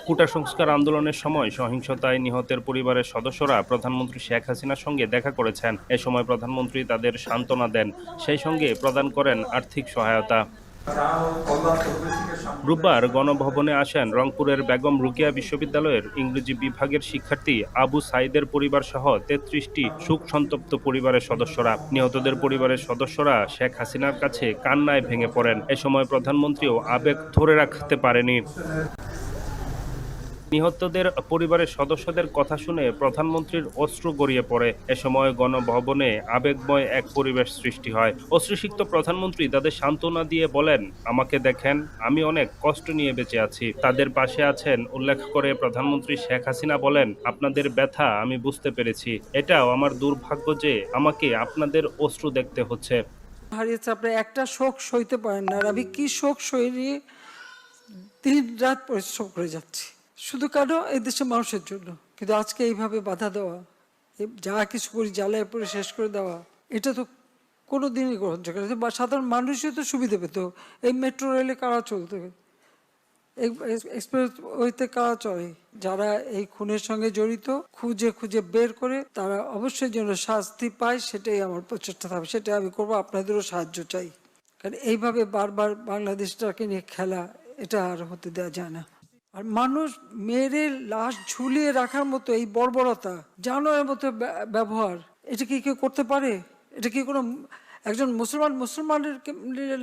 কোটা সংস্কার আন্দোলনের সময় সহিংসতায় নিহতের পরিবারের সদস্যরা প্রধানমন্ত্রী শেখ হাসিনার সঙ্গে দেখা করেছেন। এ সময় প্রধানমন্ত্রী তাদের সান্ত্বনা দেন, সেই সঙ্গে প্রদান করেন আর্থিক সহায়তা। রোববার গণভবনে আসেন রংপুরের বেগম রোকেয়া বিশ্ববিদ্যালয়ের ইংরেজি বিভাগের শিক্ষার্থী আবু সাইদের পরিবার সহ ৩৩টি শোকসন্তপ্ত পরিবারের সদস্যরা। নিহতদের পরিবারের সদস্যরা শেখ হাসিনার কাছে কান্নায় ভেঙে পড়েন। এ সময় প্রধানমন্ত্রীও আবেগ ধরে রাখতে পারেনি। নিহতদের পরিবারের সদস্যদের কথা শুনে প্রধানমন্ত্রীর অশ্রু গড়িয়ে পড়ে। এ সময় গণভবনে আবেগময় এক পরিবেশ সৃষ্টি হয়। অশ্রুসিক্ত প্রধানমন্ত্রী তাদের সান্ত্বনা দিয়ে বলেন, আমাকে দেখেন, আমি অনেক কষ্ট নিয়ে বেঁচে আছি। তাদের পাশে আছেন উল্লেখ করে প্রধানমন্ত্রী শেখ হাসিনা বলেন, আপনাদের ব্যথা আমি বুঝতে পেরেছি। এটাও আমার দুর্ভাগ্য যে আমাকে আপনাদের অশ্রু দেখতে হচ্ছে। হারিয়েছে, আপনি একটা শোক সইতে পারেন না। আর আমি কি শোক সইয়ে দিন রাত পরিশ্রম করে যাচ্ছি শুধু কেন এই দেশের মানুষের জন্য। কিন্তু আজকে এইভাবে বাধা দেওয়া, যা কিছু করি জ্বালায় পরে শেষ করে দেওয়া, এটা তো কোনো দিনই গ্রহণযোগ্য না। বা সাধারণ মানুষই তো সুবিধা পেত। এই মেট্রো রেলে কারা চলতে, এক্সপ্রেস ওয়েতে কারা চলে, যারা এই খুনের সঙ্গে জড়িত খুঁজে খুঁজে বের করে তারা অবশ্যই যেন শাস্তি পায়, সেটাই আমার প্রচেষ্টা থাকবে। সেটাই আমি করবো, আপনাদেরও সাহায্য চাই। কারণ এইভাবে বারবার বাংলাদেশটাকে নিয়ে খেলা, এটা আর হতে দেওয়া যায় না। আর মানুষ মেরে লাশ ঝুলিয়ে রাখার মতো এই বর্বরতা, জানোয়ারের মতো ব্যবহার, এটা কি কেউ করতে পারে? এটা কি কোনো একজন মুসলমানের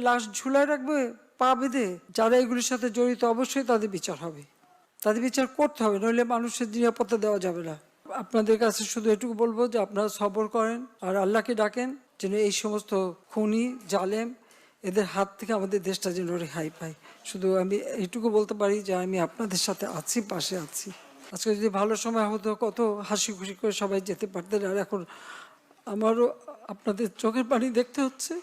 লাশ ঝুলায় রাখবে পা বেঁধে? যারা এগুলির সাথে জড়িত অবশ্যই তাদের বিচার হবে, তাদের বিচার করতে হবে, নইলে মানুষের নিরাপত্তা দেওয়া যাবে না। আপনাদের কাছে শুধু এটুকু বলবো যে আপনারা সবর করেন আর আল্লাহকে ডাকেন যেন এই সমস্ত খুনি জালেম এদের হাত থেকে আমাদের দেশটা যেন রেহাই পায়। শুধু আমি এইটুকু বলতে পারি যে আমি আপনাদের সাথে আছি, পাশে আছি। আজকে যদি ভালো সময় হতো কত হাসি খুশি করে সবাই যেতে পারতেন, আর এখন আমারও আপনাদের চোখের পানি দেখতে হচ্ছে।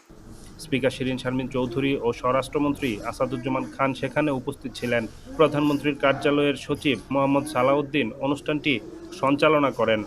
স্পিকার শিরীন শারমিন চৌধুরী ও স্বরাষ্ট্রমন্ত্রী আসাদুজ্জামান খান সেখানে উপস্থিত ছিলেন। প্রধানমন্ত্রীর কার্যালয়ের সচিব মোহাম্মদ সালাউদ্দিন অনুষ্ঠানটি সঞ্চালনা করেন।